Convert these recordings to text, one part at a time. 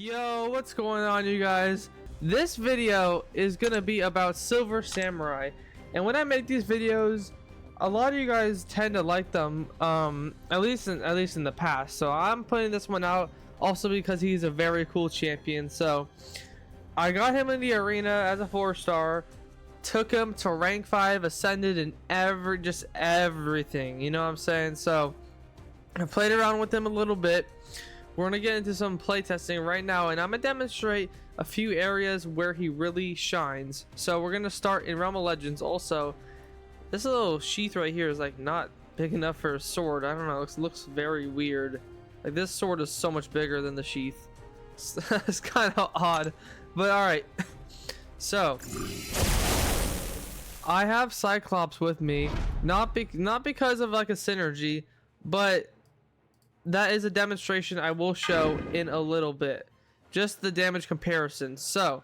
Yo, what's going on, you guys? This video is gonna be about Silver Samurai, and when I make these videos, a lot of you guys tend to like them, at least in the past. So I'm putting this one out also because he's a very cool champion. So I got him in the arena as a 4-star, took him to rank 5, ascended, and everything, you know what I'm saying? So I played around with him a little bit. We're gonna get into some playtesting right now, and I'm gonna demonstrate a few areas where he really shines. So we're gonna start in Realm of Legends. Also, this little sheath right here is like not big enough for a sword. I don't know, it looks very weird. Like this sword is so much bigger than the sheath. It's kind of odd, but all right. So I have Cyclops with me, not because of like a synergy, but that is a demonstration I will show in a little bit. Just the damage comparison. So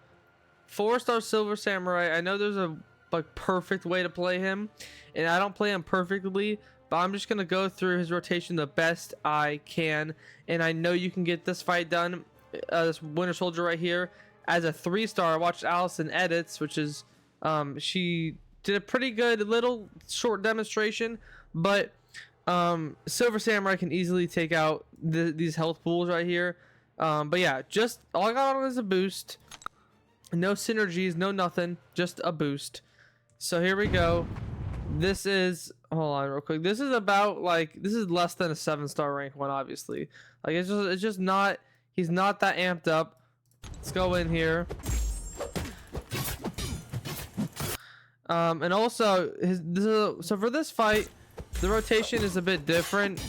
4-star Silver Samurai, I know there's a like perfect way to play him, and I don't play him perfectly, but I'm just gonna go through his rotation the best I can. And I know you can get this fight done, this Winter Soldier right here, as a 3-star. I watched Allison edits, which is she did a pretty good little short demonstration, but Silver Samurai can easily take out these health pools right here. But yeah, just all I got on is a boost, no synergies, no nothing, just a boost. So here we go. This is, hold on real quick, this is about like, this is less than a 7-star rank one, obviously. Like it's just not, he's not that amped up. Let's go in here. And also so for this fight, the rotation is a bit different.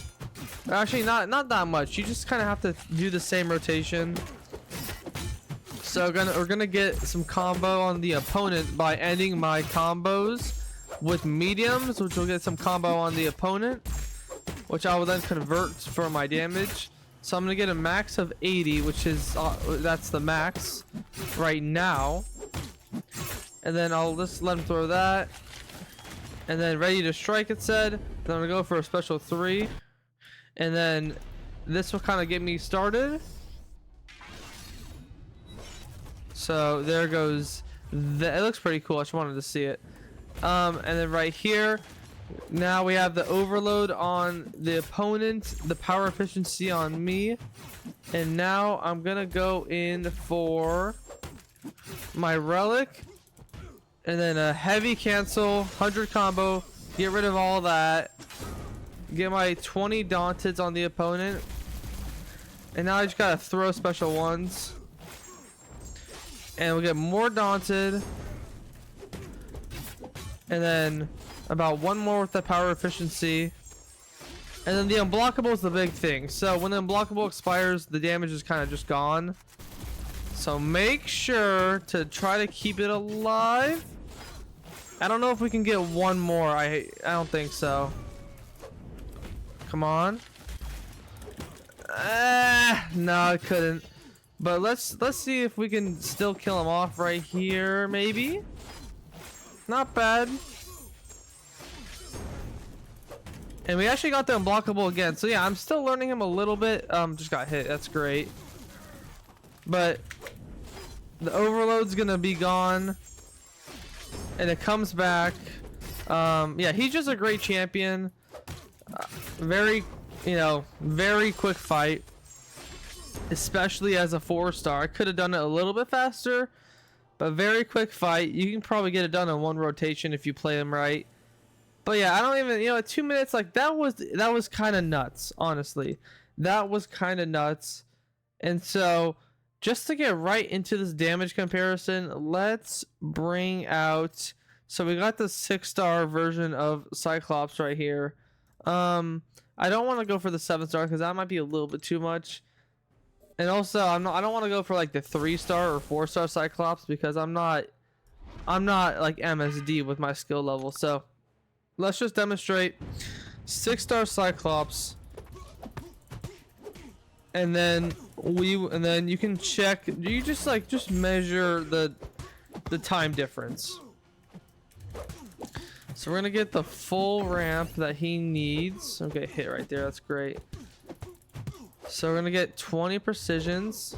Actually, not that much. You just kind of have to do the same rotation. So we're gonna get some combo on the opponent by ending my combos with mediums, which will get some combo on the opponent, which I will then convert for my damage. So I'm gonna get a max of 80, which is that's the max right now. And then I'll just let him throw that. And then ready to strike, it said. Then I'm gonna go for a special 3, and then this will kind of get me started. So there goes it looks pretty cool. I just wanted to see it. And then right here, now we have the overload on the opponent, the power efficiency on me, and now I'm gonna go in for my relic. And then a heavy cancel, 100 combo, get rid of all that, get my 20 daunted on the opponent, and now I just gotta throw special ones, and we'll get more daunted, and then about one more with the power efficiency, and then the unblockable is the big thing. So when the unblockable expires, the damage is kind of just gone. So make sure to try to keep it alive. I don't know if we can get one more. I don't think so. Come on. No, I couldn't. But let's see if we can still kill him off right here. Maybe. Not bad. And we actually got the unblockable again. So yeah, I'm still learning him a little bit. Just got hit. That's great. But the overload's gonna be gone, and it comes back. Yeah, he's just a great champion. Very quick fight, especially as a 4-star. I could have done it a little bit faster, but very quick fight. You can probably get it done in one rotation if you play him right. But yeah, I don't even, 2 minutes, like that was kind of nuts. Honestly, that was kind of nuts. And so just to get right into this damage comparison, let's bring out, so we got the 6-star version of Cyclops right here. I don't want to go for the 7-star because that might be a little bit too much. And also I don't want to go for like the 3-star or 4-star Cyclops because I'm not like MSD with my skill level. So let's just demonstrate 6-star Cyclops, and then you can check, you just measure the time difference. So we're gonna get the full ramp that he needs. Okay, hit right there, that's great. So we're gonna get 20 precisions.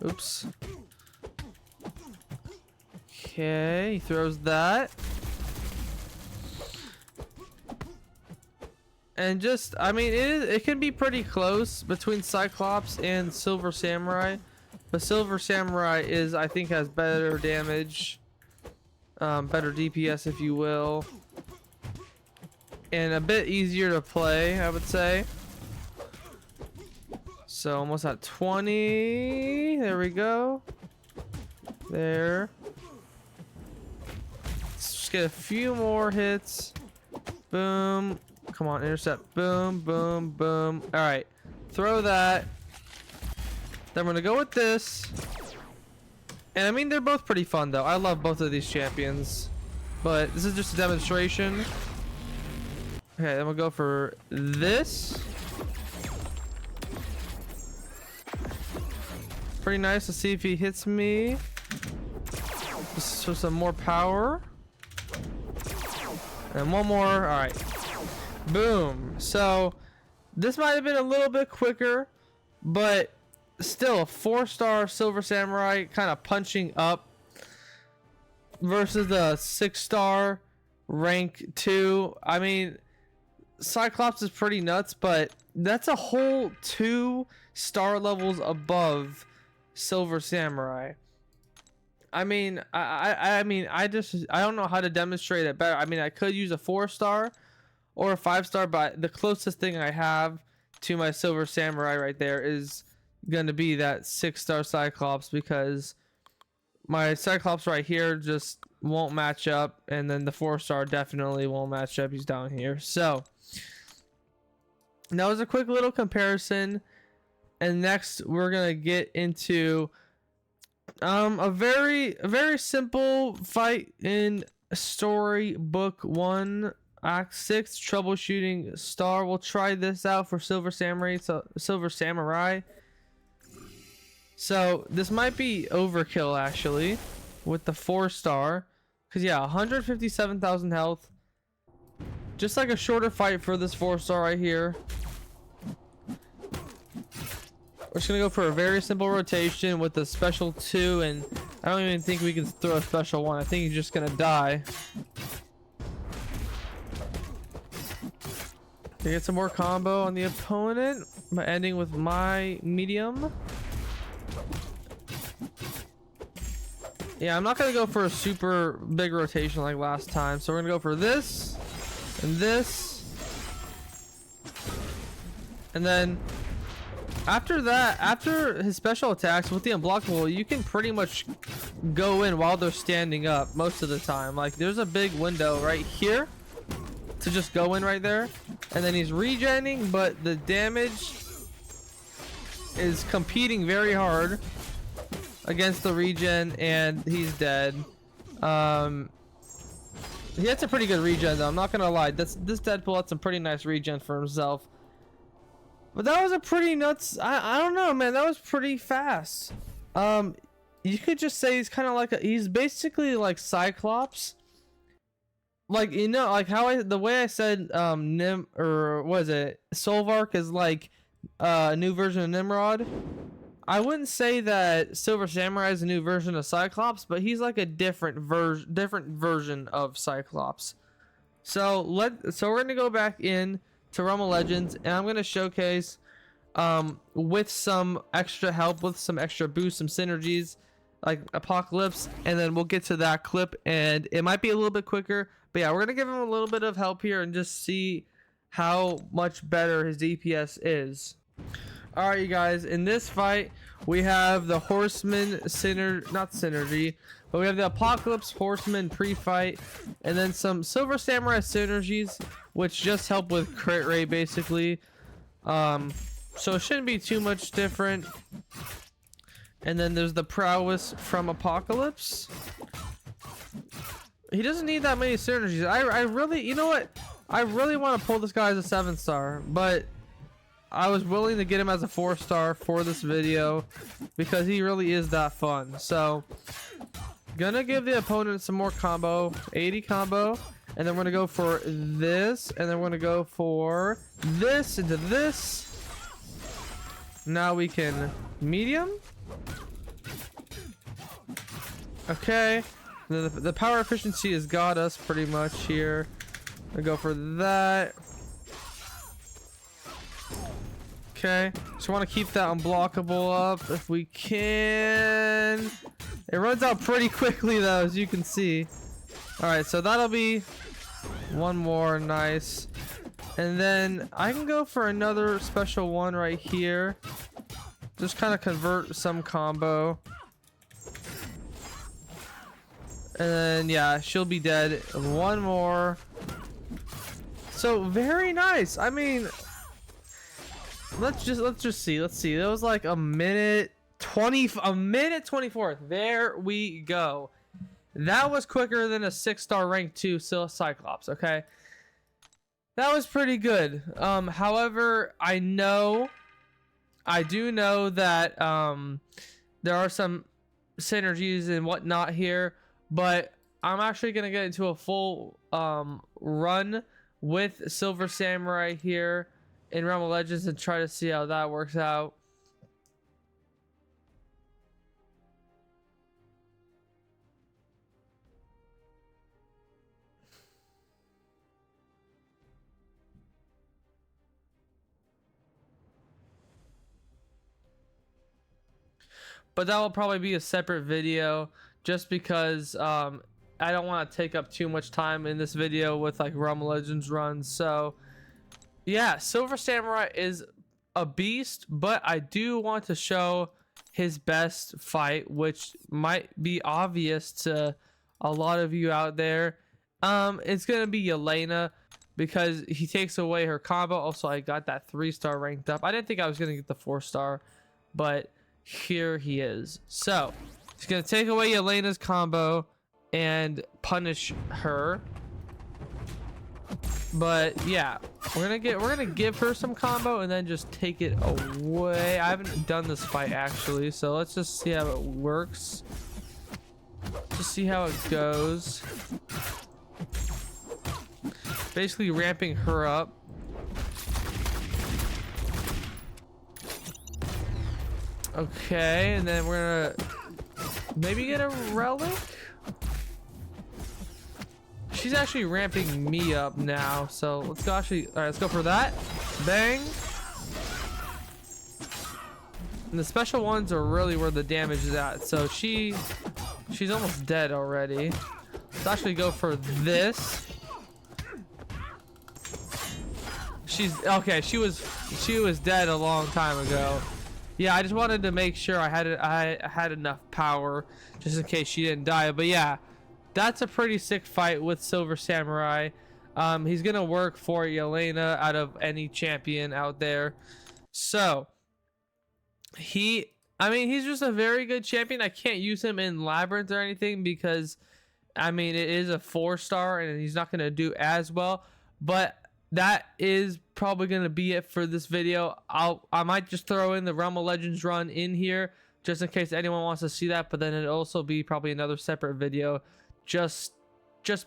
Oops. Okay, he throws that. And just, I mean, it can be pretty close between Cyclops and Silver Samurai. But Silver Samurai is, I think, has better damage. Better DPS, if you will. And a bit easier to play, I would say. So almost at 20. There we go. There. Let's just get a few more hits. Boom. Come on, intercept. Boom, boom, boom. All right. Throw that. Then we're going to go with this. And I mean, they're both pretty fun, though. I love both of these champions. But this is just a demonstration. Okay, then we'll go for this. Pretty nice to see if he hits me. Just for some more power. And one more. All right. Boom. So this might have been a little bit quicker, but still a 4-star Silver Samurai kind of punching up versus the 6-star rank 2. I mean, Cyclops is pretty nuts, but that's a whole 2 star levels above Silver Samurai. I mean, I mean, I don't know how to demonstrate it better. I mean, I could use a 4-star or a 5-star, but the closest thing I have to my Silver Samurai right there is going to be that 6-star Cyclops, because my Cyclops right here just won't match up, and then the 4-star definitely won't match up. He's down here. So that was a quick little comparison, and next we're gonna get into a very simple fight in Storybook 1 Act 6 Troubleshooting Star. We'll try this out for Silver Samurai. So this might be overkill actually with the 4-star, because yeah, 157,000 health. Just like a shorter fight for this 4-star right here. We're just gonna go for a very simple rotation with the special 2, and I don't even think we can throw a special 1. I think he's just gonna die. Get some more combo on the opponent by ending with my medium. Yeah, I'm not gonna go for a super big rotation like last time, so we're gonna go for this and this, and then after that, after his special attacks with the unblockable, you can pretty much go in while they're standing up most of the time. Like, there's a big window right here to just go in right there, and then he's regenning, but the damage is competing very hard against the regen, and he's dead. He had some pretty good regen though, I'm not gonna lie. This Deadpool had some pretty nice regen for himself. But that was a pretty nuts, I don't know, man, that was pretty fast. You could just say he's kind of like he's basically like Cyclops. Like, you know, like how the way I said Nim, or what is it, Solvark is like a new version of Nimrod. I wouldn't say that Silver Samurai is a new version of Cyclops, but he's like a different version of Cyclops. So we're gonna go back in to Realm of Legends, and I'm gonna showcase with some extra help, with some extra boost, some synergies like Apocalypse, and then we'll get to that clip, and it might be a little bit quicker, but yeah, we're gonna give him a little bit of help here and just see how much better his DPS is. All right, you guys, in this fight we have the Horseman not synergy, but we have the Apocalypse Horseman pre-fight, and then some Silver Samurai synergies, which just help with crit rate basically. So it shouldn't be too much different. And then there's the prowess from Apocalypse. He doesn't need that many synergies. I really, you know what, I really want to pull this guy as a 7-star, but I was willing to get him as a 4-star for this video because he really is that fun. So gonna give the opponent some more combo, 80 combo, and then we're gonna go for this, and then we're gonna go for this into this. Now we can medium, Okay. The power efficiency has got us pretty much here. I go for that. Okay. Just want to keep that unblockable up if we can. It runs out pretty quickly though, as you can see. Alright, so that'll be one more. Nice. And then I can go for another special one right here. Just kind of convert some combo. And then yeah, she'll be dead. One more. So very nice. I mean, let's just see. Let's see. That was like a minute 24. There we go. That was quicker than a 6-star rank 2 Cyclops. Okay, that was pretty good. However, I do know that there are some synergies and whatnot here, but I'm actually gonna get into a full run with Silver Samurai here in Realm of Legends and try to see how that works out. But that will probably be a separate video, just because I don't want to take up too much time in this video with like Realm of Legends runs. So yeah, Silver Samurai is a beast, but I do want to show his best fight, which might be obvious to a lot of you out there. It's gonna be Yelena, because he takes away her combo. Also, I got that 3-star ranked up. I didn't think I was gonna get the 4-star, but here he is. So he's gonna take away Yelena's combo and punish her. But yeah, we're gonna give her some combo and then just take it away. I haven't done this fight actually, so let's just see how it works. Just see how it goes. Basically ramping her up. Okay, and then we're gonna maybe get a relic. She's actually ramping me up now, so let's go. All right, let's go for that. Bang. And the special ones are really where the damage is at. So she's almost dead already. Let's actually go for this. She's okay. She was dead a long time ago. Yeah, I just wanted to make sure I had enough power just in case she didn't die. But yeah, that's a pretty sick fight with Silver Samurai. He's gonna work for Yelena out of any champion out there. So he's just a very good champion. I can't use him in Labyrinth or anything because I mean it is a 4-star and he's not gonna do as well. But that is probably gonna be it for this video. I might just throw in the Realm of Legends run in here just in case anyone wants to see that, but then it'll also be probably another separate video just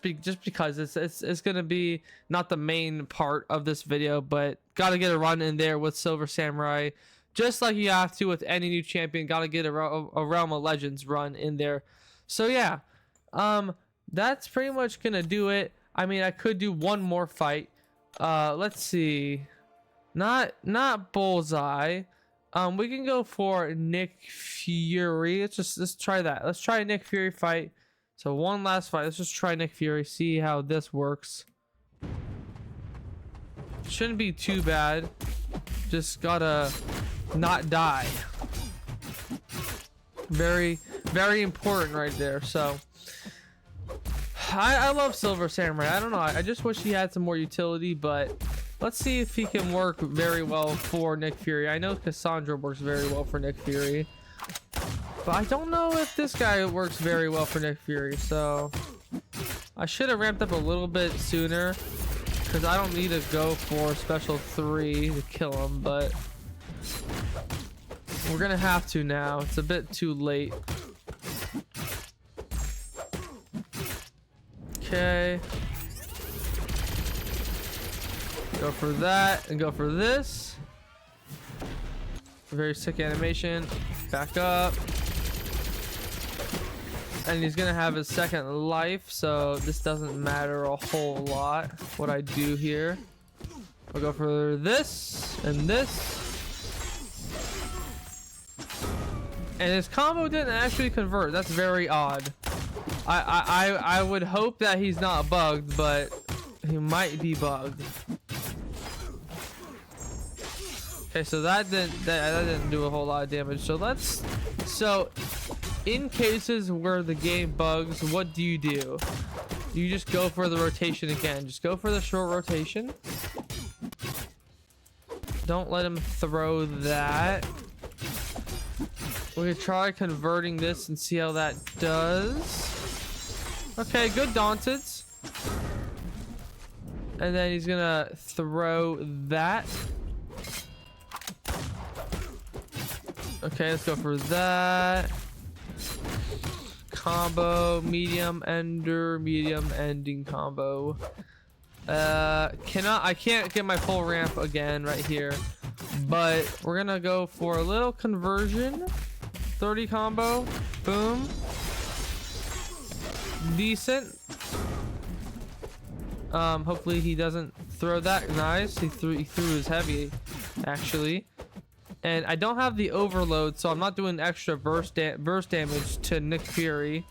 because it's gonna be not the main part of this video, but gotta get a run in there with Silver Samurai, just like you have to with any new champion. Gotta get a Realm of Legends run in there. So yeah, that's pretty much gonna do it. I mean, I could do one more fight. Let's see, not Bullseye. We can go for Nick Fury. Let's try that. Let's try a Nick Fury fight. So one last fight. Let's just try Nick Fury, see how this works. Shouldn't be too bad. Just gotta not die. Very, very important right there. So I love Silver Samurai. I don't know. I just wish he had some more utility, but let's see if he can work very well for Nick Fury. I know Cassandra works very well for Nick Fury, but I don't know if this guy works very well for Nick Fury. So I should have ramped up a little bit sooner because I don't need to go for special 3 to kill him, but we're gonna have to now. It's a bit too late. Okay. Go for that and go for this. Very sick animation. Back up. And he's gonna have his second life, so this doesn't matter a whole lot what I do here. I'll go for this and this. And his combo didn't actually convert. That's very odd. I would hope that he's not bugged, but he might be bugged. Okay, so that didn't do a whole lot of damage. So in cases where the game bugs, what do? You just go for the rotation again. Just go for the short rotation. Don't let him throw that. We could try converting this and see how that does. Okay, good daunted. And then he's gonna throw that. Okay, let's go for that. Combo, medium ender, medium ending combo. I can't get my full ramp again right here, but we're gonna go for a little conversion. 30 combo, boom. Decent. Hopefully he doesn't throw that. Nice. He threw his heavy, actually. And I don't have the overload, so I'm not doing extra burst damage to Nick Fury.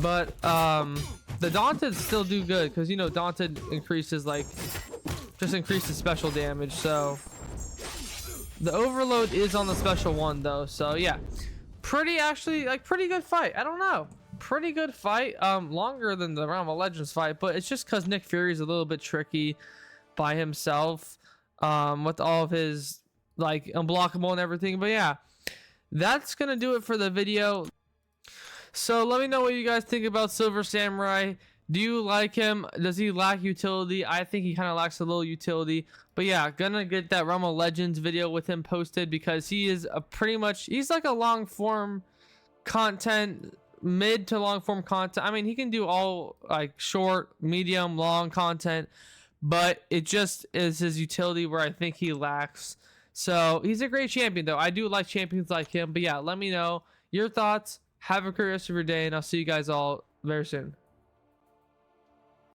But the daunted still do good, because you know daunted increases increases special damage. So the overload is on the special one though. So yeah, pretty good fight. I don't know. Pretty good fight. Longer than the Realm of Legends fight, but it's just because Nick Fury is a little bit tricky by himself. With all of his like unblockable and everything. But yeah, that's gonna do it for the video. So let me know what you guys think about Silver Samurai. Do you like him? Does he lack utility? I think he kind of lacks a little utility. But yeah, gonna get that Realm of Legends video with him posted, because he is he's like a long form content, mid to long form content. I mean, he can do all like short, medium, long content, but it just is his utility where I think he lacks. So he's a great champion though. I do like champions like him. But yeah, let me know your thoughts. Have a great rest of your day, and I'll see you guys all very soon.